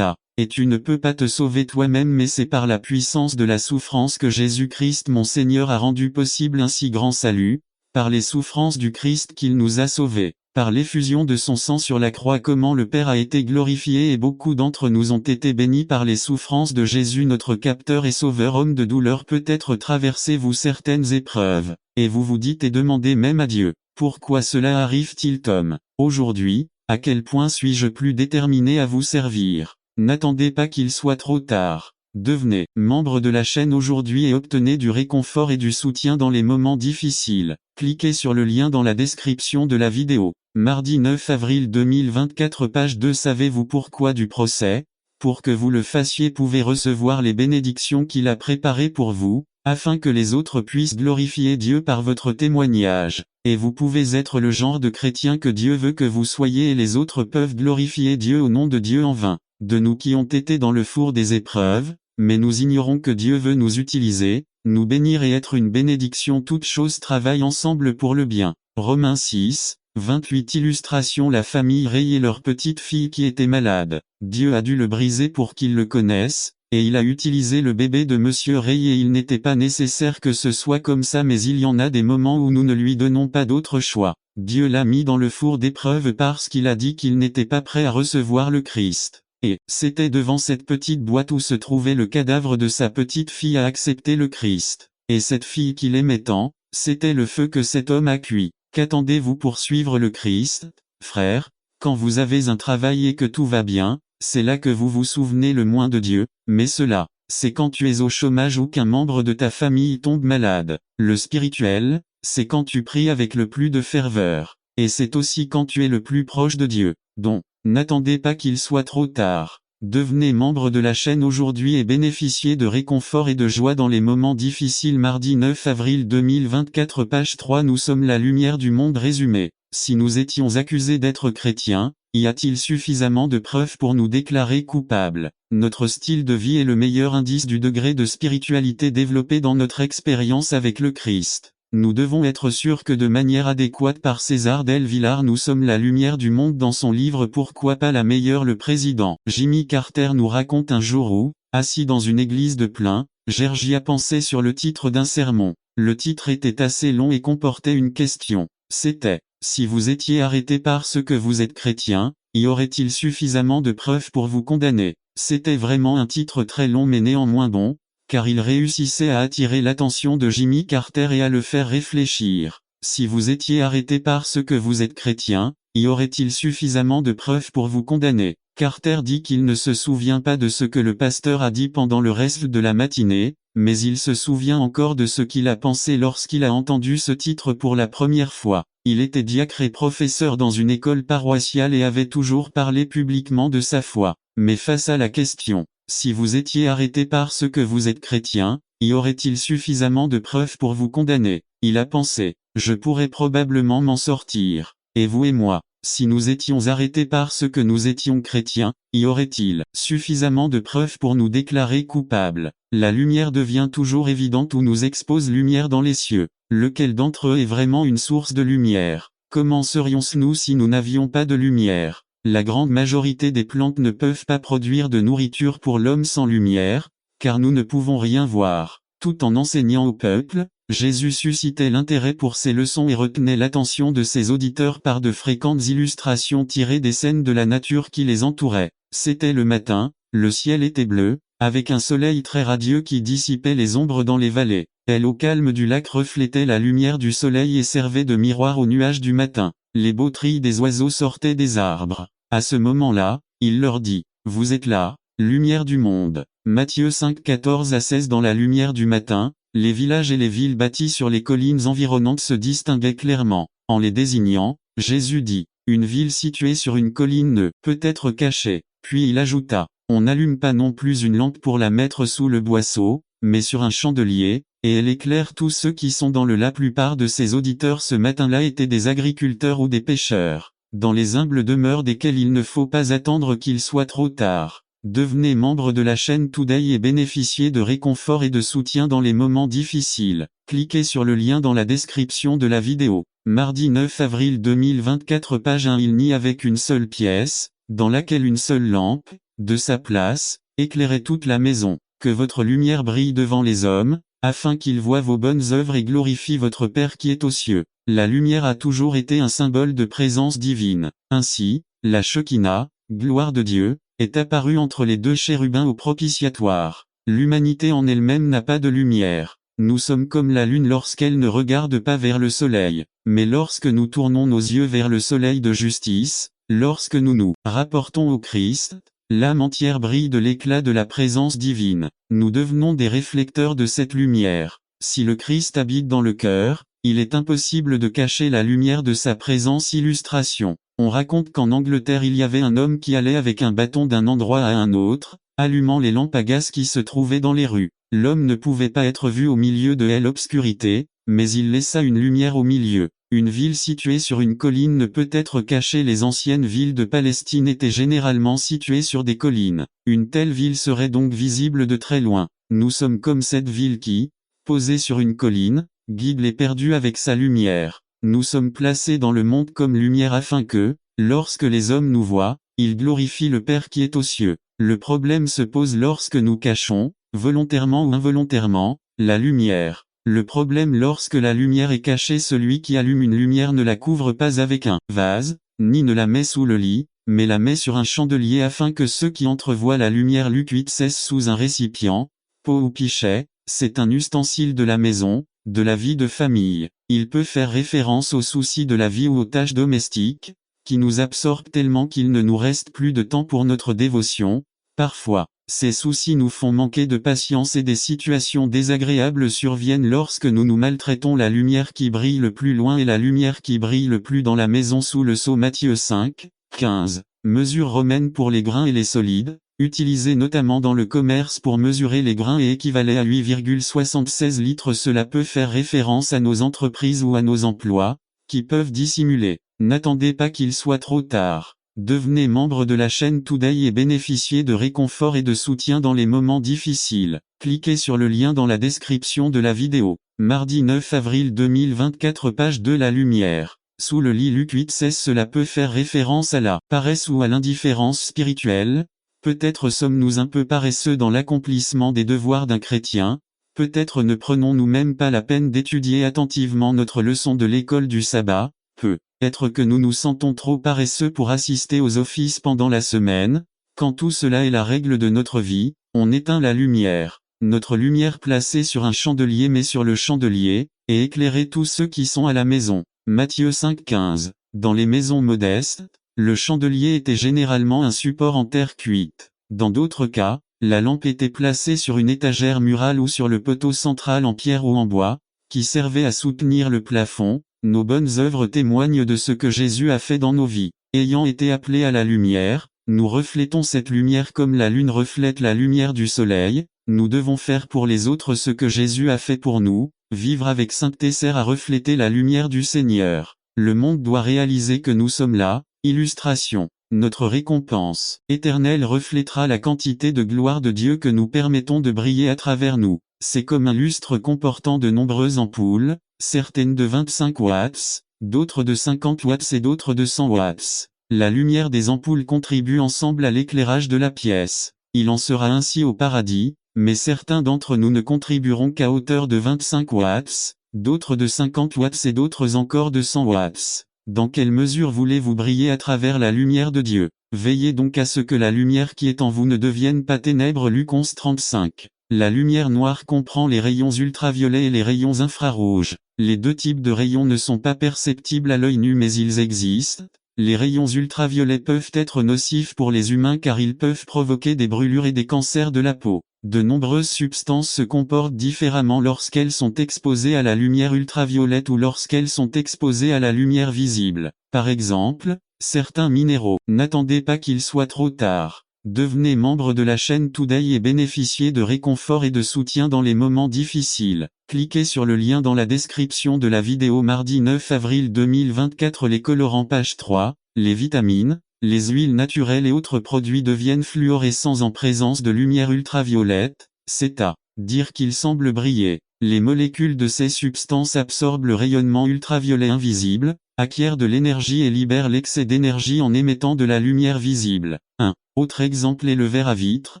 Et tu ne peux pas te sauver toi-même, mais c'est par la puissance de la souffrance que Jésus-Christ mon Seigneur a rendu possible un si grand salut, par les souffrances du Christ qu'il nous a sauvés, par l'effusion de son sang sur la croix comment le Père a été glorifié et beaucoup d'entre nous ont été bénis par les souffrances de Jésus notre capteur et sauveur. Homme de douleur, peut-être traversez-vous certaines épreuves, et vous vous dites et demandez même à Dieu, pourquoi cela arrive-t-il Tom? Aujourd'hui, à quel point suis-je plus déterminé à vous servir? N'attendez pas qu'il soit trop tard. Devenez membre de la chaîne aujourd'hui et obtenez du réconfort et du soutien dans les moments difficiles. Cliquez sur le lien dans la description de la vidéo. Mardi 9 avril 2024 page 2. Savez-vous pourquoi du procès? Pour que vous le fassiez, pouvez recevoir les bénédictions qu'il a préparées pour vous, afin que les autres puissent glorifier Dieu par votre témoignage. Et vous pouvez être le genre de chrétien que Dieu veut que vous soyez et les autres peuvent glorifier Dieu au nom de Dieu en vain. De nous qui ont été dans le four des épreuves, mais nous ignorons que Dieu veut nous utiliser, nous bénir et être une bénédiction. Toutes choses travaillent ensemble pour le bien. Romains 6, 28 Illustration. La famille Ray et leur petite fille qui était malade. Dieu a dû le briser pour qu'ils le connaissent, et il a utilisé le bébé de Monsieur Ray et il n'était pas nécessaire que ce soit comme ça, mais il y en a des moments où nous ne lui donnons pas d'autre choix. Dieu l'a mis dans le four d'épreuve parce qu'il a dit qu'il n'était pas prêt à recevoir le Christ. Et c'était devant cette petite boîte où se trouvait le cadavre de sa petite fille à accepter le Christ. Et cette fille qu'il aimait tant, c'était le feu que cet homme a cuit. Qu'attendez-vous pour suivre le Christ, frère? Quand vous avez un travail et que tout va bien, c'est là que vous vous souvenez le moins de Dieu, mais cela, c'est quand tu es au chômage ou qu'un membre de ta famille tombe malade. Le spirituel, c'est quand tu pries avec le plus de ferveur. Et c'est aussi quand tu es le plus proche de Dieu. Donc, n'attendez pas qu'il soit trop tard. Devenez membre de la chaîne aujourd'hui et bénéficiez de réconfort et de joie dans les moments difficiles. Mardi 9 avril 2024 page 3 Nous sommes la lumière du monde résumé. Si nous étions accusés d'être chrétiens, y a-t-il suffisamment de preuves pour nous déclarer coupables? Notre style de vie est le meilleur indice du degré de spiritualité développé dans notre expérience avec le Christ. Nous devons être sûrs que de manière adéquate par César Del Villar nous sommes la lumière du monde dans son livre Pourquoi pas la meilleure. Le président Jimmy Carter nous raconte un jour où, assis dans une église de plein, Georgia pensait sur le titre d'un sermon. Le titre était assez long et comportait une question. C'était, si vous étiez arrêté parce que vous êtes chrétien, y aurait-il suffisamment de preuves pour vous condamner? C'était vraiment un titre très long mais néanmoins bon, car il réussissait à attirer l'attention de Jimmy Carter et à le faire réfléchir. Si vous étiez arrêté parce que vous êtes chrétien, y aurait-il suffisamment de preuves pour vous condamner? Carter dit qu'il ne se souvient pas de ce que le pasteur a dit pendant le reste de la matinée, mais il se souvient encore de ce qu'il a pensé lorsqu'il a entendu ce titre pour la première fois. Il était diacre et professeur dans une école paroissiale et avait toujours parlé publiquement de sa foi. Mais face à la question, si vous étiez arrêté parce que vous êtes chrétien, y aurait-il suffisamment de preuves pour vous condamner? Il a pensé, je pourrais probablement m'en sortir. Et vous et moi, si nous étions arrêtés parce que nous étions chrétiens, y aurait-il suffisamment de preuves pour nous déclarer coupables? La lumière devient toujours évidente où nous expose lumière dans les cieux. Lequel d'entre eux est vraiment une source de lumière? Comment serions-nous si nous n'avions pas de lumière? La grande majorité des plantes ne peuvent pas produire de nourriture pour l'homme sans lumière, car nous ne pouvons rien voir. Tout en enseignant au peuple, Jésus suscitait l'intérêt pour ses leçons et retenait l'attention de ses auditeurs par de fréquentes illustrations tirées des scènes de la nature qui les entouraient. C'était le matin, le ciel était bleu, avec un soleil très radieux qui dissipait les ombres dans les vallées. Elle au calme du lac reflétait la lumière du soleil et servait de miroir aux nuages du matin. Les beaux trilles des oiseaux sortaient des arbres. À ce moment-là, il leur dit, « Vous êtes là, lumière du monde. » Matthieu 5, 14 à 16 Dans la lumière du matin, les villages et les villes bâties sur les collines environnantes se distinguaient clairement. En les désignant, Jésus dit, « Une ville située sur une colline ne peut être cachée. » Puis il ajouta, « On n'allume pas non plus une lampe pour la mettre sous le boisseau, mais sur un chandelier, et elle éclaire tous ceux qui sont dans le La plupart de ses auditeurs ce matin-là étaient des agriculteurs ou des pêcheurs, dans les humbles demeures desquelles il ne faut pas attendre qu'il soit trop tard. Devenez membre de la chaîne Today et bénéficiez de réconfort et de soutien dans les moments difficiles. Cliquez sur le lien dans la description de la vidéo. Mardi 9 avril 2024 page 1 Il n'y avait qu'une seule pièce, dans laquelle une seule lampe, de sa place, éclairait toute la maison. Que votre lumière brille devant les hommes, afin qu'ils voient vos bonnes œuvres et glorifient votre Père qui est aux cieux. La lumière a toujours été un symbole de présence divine. Ainsi, la Shekinah, gloire de Dieu, est apparue entre les deux chérubins au propitiatoire. L'humanité en elle-même n'a pas de lumière. Nous sommes comme la lune lorsqu'elle ne regarde pas vers le soleil. Mais lorsque nous tournons nos yeux vers le soleil de justice, lorsque nous nous rapportons au Christ, l'âme entière brille de l'éclat de la présence divine. Nous devenons des réflecteurs de cette lumière. Si le Christ habite dans le cœur, il est impossible de cacher la lumière de sa présence. Illustration. On raconte qu'en Angleterre il y avait un homme qui allait avec un bâton d'un endroit à un autre, allumant les lampes à gaz qui se trouvaient dans les rues. L'homme ne pouvait pas être vu au milieu de l'obscurité, mais il laissa une lumière au milieu. Une ville située sur une colline ne peut être cachée. Les anciennes villes de Palestine étaient généralement situées sur des collines. Une telle ville serait donc visible de très loin. Nous sommes comme cette ville qui, posée sur une colline, guide les perdus avec sa lumière. Nous sommes placés dans le monde comme lumière afin que, lorsque les hommes nous voient, ils glorifient le Père qui est aux cieux. Le problème se pose lorsque nous cachons, volontairement ou involontairement, la lumière. Le problème lorsque la lumière est cachée, celui qui allume une lumière ne la couvre pas avec un vase, ni ne la met sous le lit, mais la met sur un chandelier afin que ceux qui entrevoient la lumière. Luc 8:16 sous un récipient, pot ou pichet, c'est un ustensile de la maison, de la vie de famille. Il peut faire référence aux soucis de la vie ou aux tâches domestiques, qui nous absorbent tellement qu'il ne nous reste plus de temps pour notre dévotion. Parfois, ces soucis nous font manquer de patience et des situations désagréables surviennent lorsque nous nous maltraitons. La lumière qui brille le plus loin est la lumière qui brille le plus dans la maison. Sous le sceau Matthieu 5:15. Mesure romaine pour les grains et les solides, utilisée notamment dans le commerce pour mesurer les grains et équivalait à 8,76 litres. Cela peut faire référence à nos entreprises ou à nos emplois, qui peuvent dissimuler. N'attendez pas qu'il soit trop tard. Devenez membre de la chaîne Today et bénéficiez de réconfort et de soutien dans les moments difficiles. Cliquez sur le lien dans la description de la vidéo. Mardi 9 avril 2024 page 2 La lumière. Sous le lit Luc 8:16 Cela peut faire référence à la paresse ou à l'indifférence spirituelle. Peut-être sommes-nous un peu paresseux dans l'accomplissement des devoirs d'un chrétien. Peut-être ne prenons-nous même pas la peine d'étudier attentivement notre leçon de l'école du sabbat. Peut-être que nous nous sentons trop paresseux pour assister aux offices pendant la semaine. Quand tout cela est la règle de notre vie, on éteint la lumière. Notre lumière placée sur un chandelier met sur le chandelier, et éclairer tous ceux qui sont à la maison. Matthieu 5:15. Dans les maisons modestes, le chandelier était généralement un support en terre cuite. Dans d'autres cas, la lampe était placée sur une étagère murale ou sur le poteau central en pierre ou en bois, qui servait à soutenir le plafond. Nos bonnes œuvres témoignent de ce que Jésus a fait dans nos vies. Ayant été appelés à la lumière, nous reflétons cette lumière comme la lune reflète la lumière du soleil. Nous devons faire pour les autres ce que Jésus a fait pour nous. Vivre avec sainteté sert à refléter la lumière du Seigneur. Le monde doit réaliser que nous sommes là. Illustration. Notre récompense éternelle reflètera la quantité de gloire de Dieu que nous permettons de briller à travers nous. C'est comme un lustre comportant de nombreuses ampoules, certaines de 25 watts, d'autres de 50 watts et d'autres de 100 watts. La lumière des ampoules contribue ensemble à l'éclairage de la pièce. Il en sera ainsi au paradis, mais certains d'entre nous ne contribueront qu'à hauteur de 25 watts, d'autres de 50 watts et d'autres encore de 100 watts. Dans quelle mesure voulez-vous briller à travers la lumière de Dieu? Veillez donc à ce que la lumière qui est en vous ne devienne pas ténèbres. Luc 11:35. La lumière noire comprend les rayons ultraviolets et les rayons infrarouges. Les deux types de rayons ne sont pas perceptibles à l'œil nu mais ils existent. Les rayons ultraviolets peuvent être nocifs pour les humains car ils peuvent provoquer des brûlures et des cancers de la peau. De nombreuses substances se comportent différemment lorsqu'elles sont exposées à la lumière ultraviolette ou lorsqu'elles sont exposées à la lumière visible. Par exemple, certains minéraux. N'attendez pas qu'il soit trop tard. Devenez membre de la chaîne Today et bénéficiez de réconfort et de soutien dans les moments difficiles. Cliquez sur le lien dans la description de la vidéo. Mardi 9 avril 2024 Les colorants page 3, les vitamines, les huiles naturelles et autres produits deviennent fluorescents en présence de lumière ultraviolette, c'est à dire qu'ils semblent briller. Les molécules de ces substances absorbent le rayonnement ultraviolet invisible, acquièrent de l'énergie et libèrent l'excès d'énergie en émettant de la lumière visible. Un autre exemple est le verre à vitre,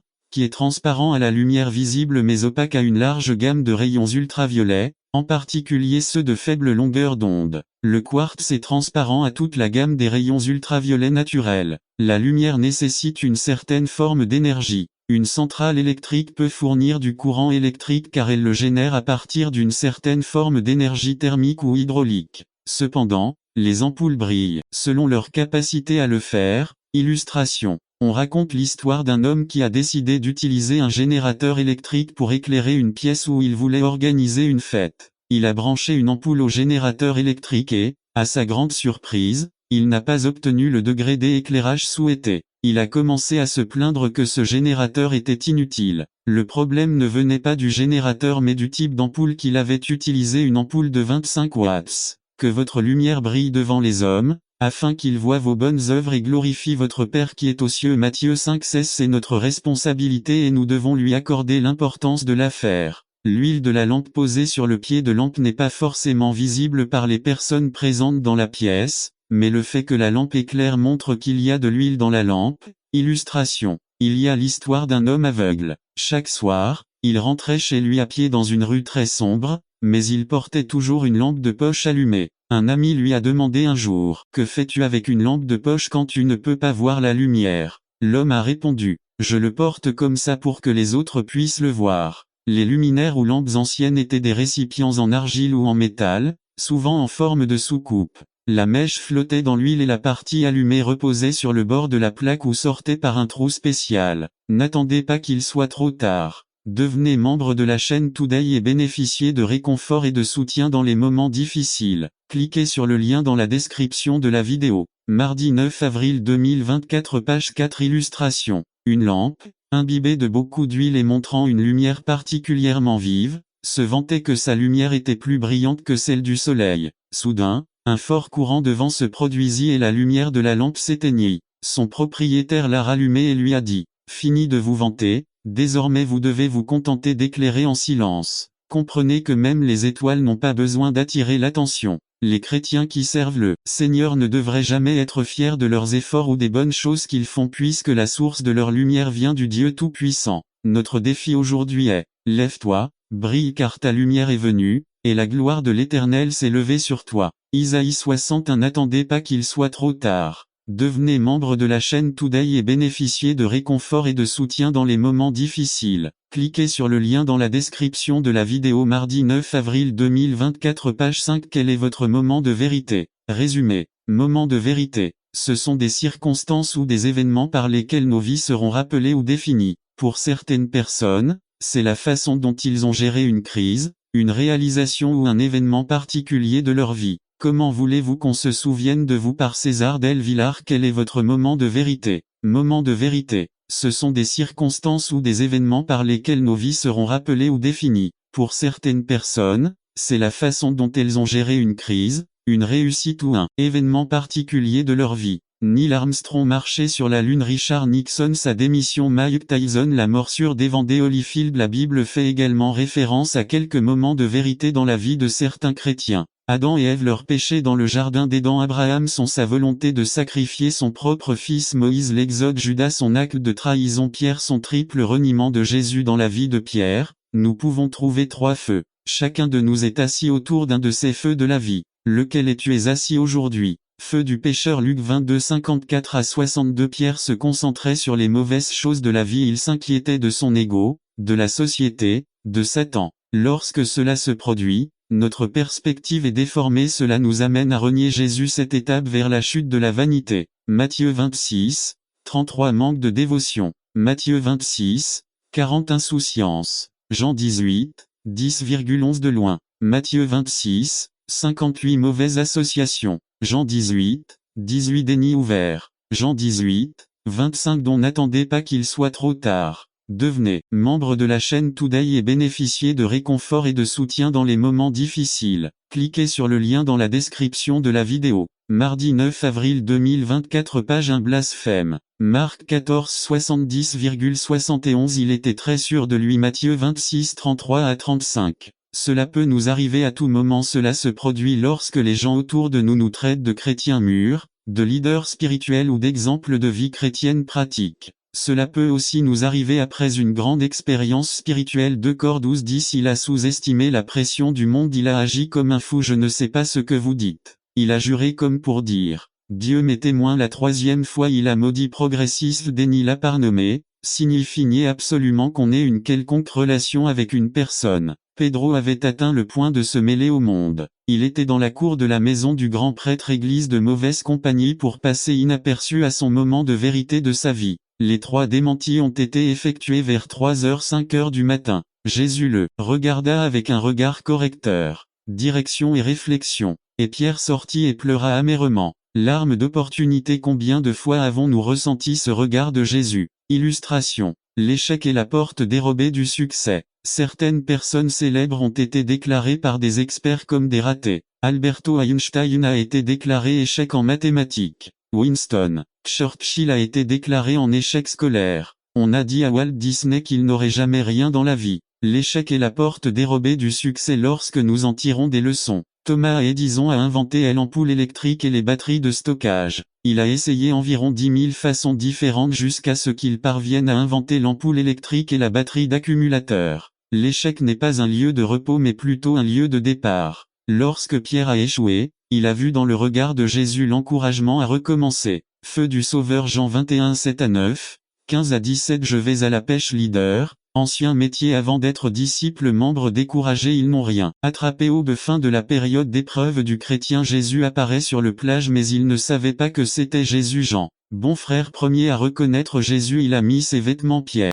qui est transparent à la lumière visible mais opaque à une large gamme de rayons ultraviolets, en particulier ceux de faible longueur d'onde. Le quartz est transparent à toute la gamme des rayons ultraviolets naturels. La lumière nécessite une certaine forme d'énergie. Une centrale électrique peut fournir du courant électrique car elle le génère à partir d'une certaine forme d'énergie thermique ou hydraulique. Cependant, les ampoules brillent, selon leur capacité à le faire. Illustration. On raconte l'histoire d'un homme qui a décidé d'utiliser un générateur électrique pour éclairer une pièce où il voulait organiser une fête. Il a branché une ampoule au générateur électrique et, à sa grande surprise, il n'a pas obtenu le degré d'éclairage souhaité. Il a commencé à se plaindre que ce générateur était inutile. Le problème ne venait pas du générateur mais du type d'ampoule qu'il avait utilisé, une ampoule de 25 watts. Que votre lumière brille devant les hommes, afin qu'ils voient vos bonnes œuvres et glorifient votre Père qui est aux cieux. Matthieu 5:16 C'est notre responsabilité et nous devons lui accorder l'importance de l'affaire. L'huile de la lampe posée sur le pied de lampe n'est pas forcément visible par les personnes présentes dans la pièce, mais le fait que la lampe éclaire montre qu'il y a de l'huile dans la lampe. Illustration. Il y a l'histoire d'un homme aveugle. Chaque soir, il rentrait chez lui à pied dans une rue très sombre, mais il portait toujours une lampe de poche allumée. Un ami lui a demandé un jour, « Que fais-tu avec une lampe de poche quand tu ne peux pas voir la lumière ?» L'homme a répondu, « Je le porte comme ça pour que les autres puissent le voir. » Les luminaires ou lampes anciennes étaient des récipients en argile ou en métal, souvent en forme de soucoupe. La mèche flottait dans l'huile et la partie allumée reposait sur le bord de la plaque ou sortait par un trou spécial. N'attendez pas qu'il soit trop tard. Devenez membre de la chaîne Today et bénéficiez de réconfort et de soutien dans les moments difficiles. Cliquez sur le lien dans la description de la vidéo. Mardi 9 avril 2024 page 4 illustration. Une lampe, imbibée de beaucoup d'huile et montrant une lumière particulièrement vive, se vantait que sa lumière était plus brillante que celle du soleil. Soudain, un fort courant de vent se produisit et la lumière de la lampe s'éteignit. Son propriétaire l'a rallumée et lui a dit, « Fini de vous vanter, désormais vous devez vous contenter d'éclairer en silence. Comprenez que même les étoiles n'ont pas besoin d'attirer l'attention. » Les chrétiens qui servent le Seigneur ne devraient jamais être fiers de leurs efforts ou des bonnes choses qu'ils font puisque la source de leur lumière vient du Dieu Tout-Puissant. Notre défi aujourd'hui est, lève-toi, brille car ta lumière est venue, et la gloire de l'Éternel s'est levée sur toi. Isaïe 61. N'attendez pas qu'il soit trop tard. Devenez membre de la chaîne Today et bénéficiez de réconfort et de soutien dans les moments difficiles. Cliquez sur le lien dans la description de la vidéo mardi 9 avril 2024 page 5. Quel est votre moment de vérité? Résumé. Moment de vérité. Ce sont des circonstances ou des événements par lesquels nos vies seront rappelées ou définies. Pour certaines personnes, c'est la façon dont ils ont géré une crise, une réalisation ou un événement particulier de leur vie. Comment voulez-vous qu'on se souvienne de vous par César Del Villar? Quel est votre moment de vérité? Moment de vérité. Ce sont des circonstances ou des événements par lesquels nos vies seront rappelées ou définies. Pour certaines personnes, c'est la façon dont elles ont géré une crise, une réussite ou un événement particulier de leur vie. Neil Armstrong marchait sur la Lune. Richard Nixon sa démission. Mike Tyson la morsure d'Evander Holyfield. La Bible fait également référence à quelques moments de vérité dans la vie de certains chrétiens. Adam et Ève leur péché dans le jardin d'Éden. Abraham sa volonté de sacrifier son propre fils. Moïse l'exode. Judas son acte de trahison. Pierre son triple reniement de Jésus. Dans la vie de Pierre, nous pouvons trouver 3 feux. Chacun de nous est assis autour d'un de ces feux de la vie. Lequel es-tu assis aujourd'hui? Feu du pécheur. Luc 22 54 à 62. Pierre se concentrait sur les mauvaises choses de la vie. Il s'inquiétait de son ego, de la société, de Satan. Lorsque cela se produit, notre perspective est déformée. Cela nous amène à renier Jésus. Cette étape vers la chute de la vanité. Matthieu 26, 33 manque de dévotion. Matthieu 26, 40 insouciance. Jean 18, 10,11 de loin. Matthieu 26, 58 mauvaise association. Jean 18, 18 déni ouvert. Jean 18, 25 dont n'attendez pas qu'il soit trop tard. Devenez membre de la chaîne Today et bénéficiez de réconfort et de soutien dans les moments difficiles. Cliquez sur le lien dans la description de la vidéo. Mardi 9 avril 2024 page 1 blasphème. Marc 14 70,71 Il était très sûr de lui. Matthieu 26 33 à 35. Cela peut nous arriver à tout moment. Cela se produit lorsque les gens autour de nous nous traitent de chrétiens mûrs, de leaders spirituels ou d'exemples de vie chrétienne pratique. Cela peut aussi nous arriver après une grande expérience spirituelle. 2 Corinthiens 12:10 Il a sous-estimé la pression du monde. Il a agi comme un fou. Je ne sais pas ce que vous dites. Il a juré comme pour dire, Dieu m'est témoin. La 3e fois il a maudit progressiste. Déni la parnomée, signifie nier absolument qu'on ait une quelconque relation avec une personne. Pedro avait atteint le point de se mêler au monde. Il était dans la cour de la maison du grand prêtre, église de mauvaise compagnie, pour passer inaperçu à son moment de vérité de sa vie. Les 3 démentis ont été effectués vers 3h-5h du matin. Jésus le regarda avec un regard correcteur. Direction et réflexion. Et Pierre sortit et pleura amèrement. Larmes d'opportunité. Combien de fois avons-nous ressenti ce regard de Jésus? Illustration. L'échec est la porte dérobée du succès. Certaines personnes célèbres ont été déclarées par des experts comme des ratés. Alberto Einstein a été déclaré échec en mathématiques. Winston Churchill a été déclaré en échec scolaire. On a dit à Walt Disney qu'il n'aurait jamais rien dans la vie. L'échec est la porte dérobée du succès lorsque nous en tirons des leçons. Thomas Edison a inventé l'ampoule électrique et les batteries de stockage. Il a essayé environ 10 000 façons différentes jusqu'à ce qu'il parvienne à inventer l'ampoule électrique et la batterie d'accumulateur. L'échec n'est pas un lieu de repos mais plutôt un lieu de départ. Lorsque Pierre a échoué, il a vu dans le regard de Jésus l'encouragement à recommencer. Feu du Sauveur Jean 21 7-9, 15-17. Je vais à la pêche. Leader, ancien métier avant d'être disciple. Membre découragé. Ils n'ont rien attrapé. Aube. Fin de la période d'épreuve du chrétien. Jésus apparaît sur le plage mais il ne savait pas que c'était Jésus. Jean, bon frère premier à reconnaître Jésus. Il a mis ses vêtements. Pierre